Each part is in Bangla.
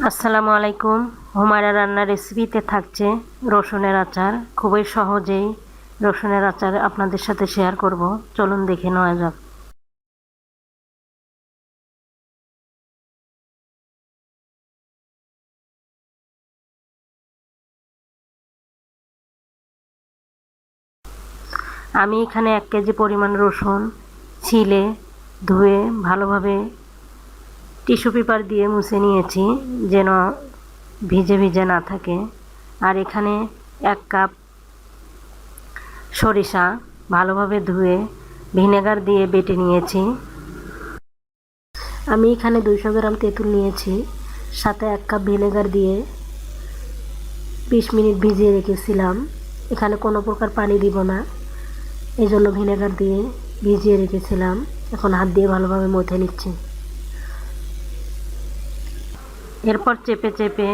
আসসালামু আলাইকুম। হুমায়রা রান্নার রেসিপিতে থাকছে রসুনের আচার। খুবই সহজেই রসুনের আচার আপনাদের সাথে শেয়ার করব। চলুন দেখে নেওয়া যাক। আমি এখানে 1 কেজি পরিমাণ রসুন ছিলে ধুয়ে ভালোভাবে টিস্যু পেপার দিয়ে মুছে নিয়েছি, যেন ভিজে ভিজে না থাকে। আর এখানে 1 কাপ সরিষা ভালোভাবে ধুয়ে ভিনেগার দিয়ে বেটে নিয়েছি। আমি এখানে 200 গ্রাম তেঁতুল নিয়েছি, সাথে 1 কাপ ভিনেগার দিয়ে 20 মিনিট ভিজিয়ে রেখেছিলাম। এখানে কোনো প্রকার পানি দিব না, এই জন্য ভিনেগার দিয়ে ভিজিয়ে রেখেছিলাম। এখন হাত দিয়ে ভালোভাবে মথে নিচ্ছি। এরপর চেপে চেপে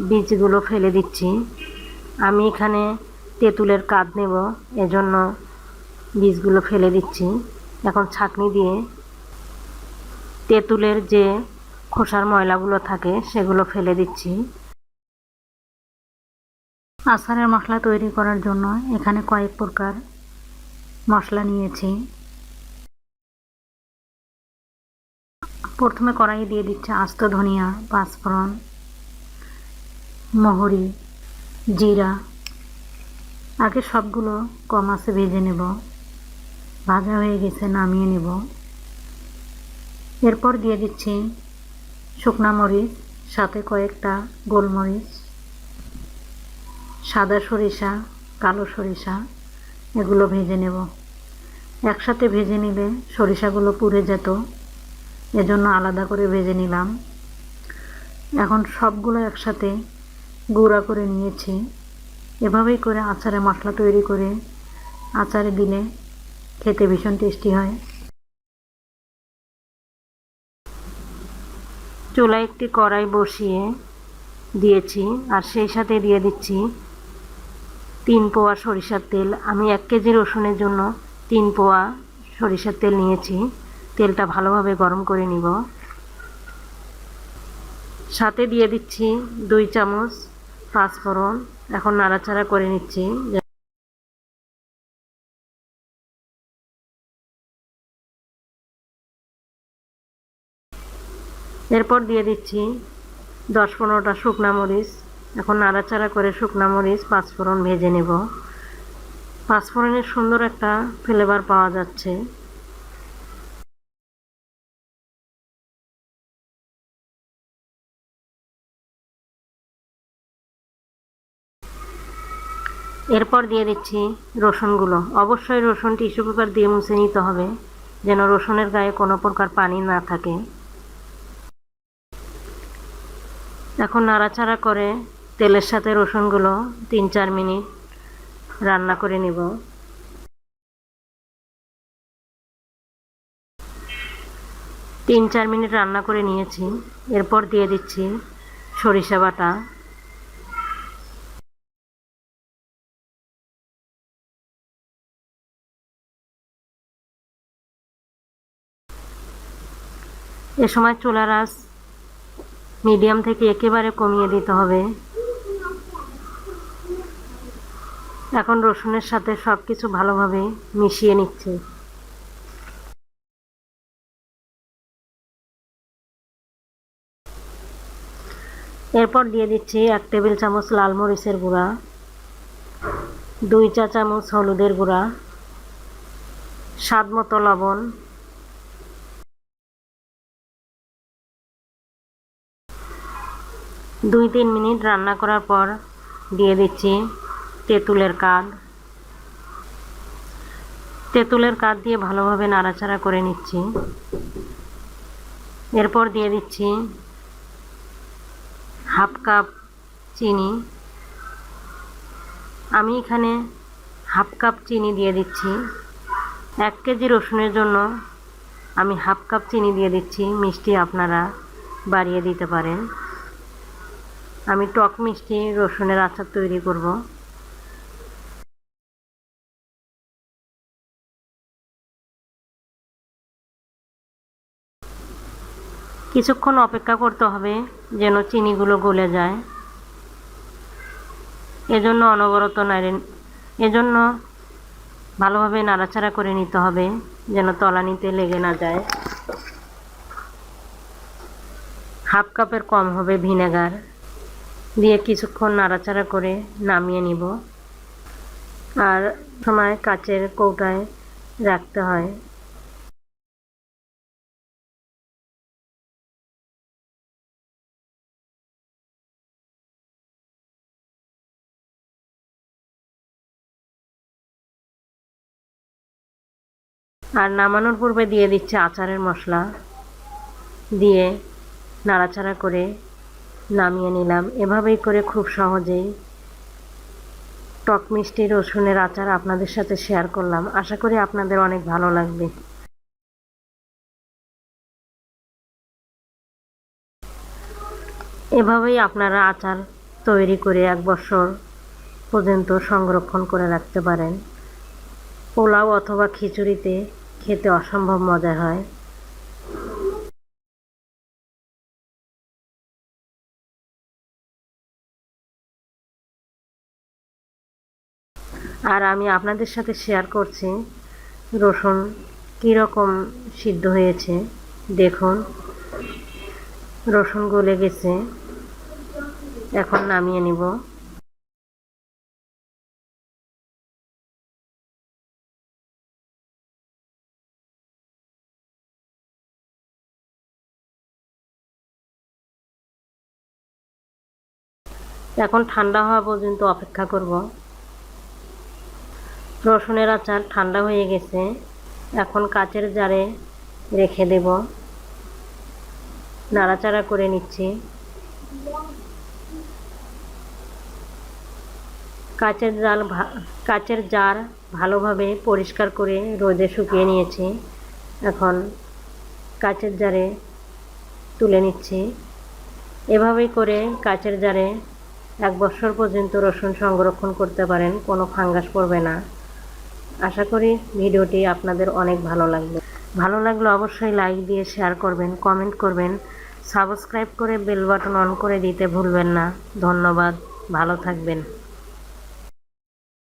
বীজগুলো ফেলে দিচ্ছি। আমি এখানে তেঁতুলের কাঁধ নেব, এজন্য বীজগুলো ফেলে দিচ্ছি। এখন ছাঁকনি দিয়ে তেঁতুলের যে খোসার ময়লাগুলো থাকে সেগুলো ফেলে দিচ্ছি। আচারের মশলা তৈরি করার জন্য এখানে কয়েক প্রকার মশলা নিয়েছি। প্রথমে কড়াইয়ে দিয়ে দিচ্ছি আস্ত ধনিয়া, পাঁচফোড়ন, মহরি, জিরা। আগে সবগুলো কম আঁচে ভেজে নেব। ভাজা হয়ে গেছে, নামিয়ে নেব। এরপর দিয়ে দিচ্ছি শুকনা মরিচ, সাথে কয়েকটা গোলমরিচ, সাদা সরিষা, কালো সরিষা, এগুলো ভেজে নেব। একসাথে ভেজে নিলে সরিষাগুলো পুড়ে যেত, এজন্য আলাদা করে ভেজে নিলাম। এখন সবগুলো একসাথে গুঁড়া করে নিয়েছি। এভাবেই করে আচারে মশলা তৈরি করে আচারে দিলে খেতে ভীষণ টেস্টি হয়। চুলায় একটি কড়াই বসিয়ে দিয়েছি, আর সেই সাথে দিয়ে দিচ্ছি 3 পোয়া সরিষার তেল। আমি 1 কেজি রসুনের জন্য 3 পোয়া সরিষার তেল নিয়েছি। তেলটা ভালোভাবে গরম করে নিব। সাথে দিয়ে দিচ্ছি 2 চামচ পাঁচফোড়ন। এখন নাড়াচাড়া করে নিচ্ছি। এরপর দিয়ে দিচ্ছি 10-15টা শুকনা মরিচ। এখন নাড়াচাড়া করে শুকনা মরিচ, পাঁচফোড়ন ভেজে নেব। পাঁচফোড়নের সুন্দর একটা ফ্লেভার পাওয়া যাচ্ছে। এরপর দিয়ে দিচ্ছি রসুনগুলো। অবশ্যই রসুন টিস্যু পেপার দিয়ে মুছে নিতে হবে, যেন রসুনের গায়ে কোনো প্রকার পানি না থাকে। এখন নাড়াচাড়া করে তেলের সাথে রসুনগুলো 3-4 মিনিট রান্না করে নেব। তিন চার মিনিট রান্না করে নিয়েছি। এরপর দিয়ে দিচ্ছি সরিষা বাটা। এ সময় চুলার আঁচ মিডিয়াম থেকে একেবারে কমিয়ে দিতে হবে। এখন রসুনের সাথে সব কিছু ভালোভাবে মিশিয়ে নিচ্ছি। এরপর দিয়ে দিচ্ছি 1 টেবিল চামচ লাল মরিচের গুঁড়া, 2 চা চামচ হলুদের গুঁড়া, স্বাদ মতো লবণ, 2-3 মিনিট রান্না করার পর দিয়ে দিচ্ছি তেঁতুলের কাঁধ। তেঁতুলের কাঁধ দিয়ে ভালোভাবে নাড়াচাড়া করে নিচ্ছি। এরপর দিয়ে দিচ্ছি হাফ কাপ চিনি। আমি এখানে হাফ কাপ চিনি দিয়ে দিচ্ছি। 1 কেজি রসুনের জন্য আমি হাফ কাপ চিনি দিয়ে দিচ্ছি। মিষ্টি আপনারা বাড়িয়ে দিতে পারেন। আমি টক মিষ্টি রসুনের আচার তৈরি করব। কিছুক্ষণ অপেক্ষা করতে হবে যেন চিনিগুলো গলে যায়। এজন্য এজন্য ভালোভাবে নাড়াচাড়া করে নিতে হবে যেন তলানিতে লেগে না যায়। হাফ কাপের কম হবে ভিনেগার দিয়ে কিছুক্ষণ নাড়াচাড়া করে নামিয়ে নিব। আর সময় কাচের কৌটায় রাখতে হয়। আর নামানোর পূর্বে দিয়ে দিচ্ছে আচারের মশলা, দিয়ে নাড়াচাড়া করে নামিয়ে নিলাম। এভাবেই করে খুব সহজেই টক মিষ্টি রসুনের আচার আপনাদের সাথে শেয়ার করলাম। আশা করি আপনাদের অনেক ভালো লাগবে। এভাবেই আপনারা আচার তৈরি করে 1 বছর পর্যন্ত সংরক্ষণ করে রাখতে পারেন। পোলাও অথবা খিচুড়িতে খেতে অসম্ভব মজা হয়। আর আমি আপনাদের সাথে শেয়ার করছি রসুন কীরকম সিদ্ধ হয়েছে। দেখুন রসুন গলে গেছে। এখন নামিয়ে নিব। এখন ঠান্ডা হওয়া পর্যন্ত অপেক্ষা করব। রসুনের আচার ঠান্ডা হয়ে গেছে। এখন কাচের জারে রেখে দেব। নাড়াচাড়া করে নিচ্ছি। কাচের জার ভালোভাবে পরিষ্কার করে রোদে শুকিয়ে নিয়েছি। এখন কাচের জারে তুলে নিচ্ছি। এভাবেই করে কাচের জারে 1 বছর পর্যন্ত রসুন সংরক্ষণ করতে পারেন, কোনো ফাঙ্গাস পড়বে না। আশা করি ভিডিওটি আপনাদের অনেক ভালো লাগবে। ভালো লাগলে অবশ্যই লাইক দিয়ে শেয়ার করবেন, কমেন্ট করবেন, সাবস্ক্রাইব করে বেল বাটন অন করে দিতে ভুলবেন না। ধন্যবাদ, ভালো থাকবেন।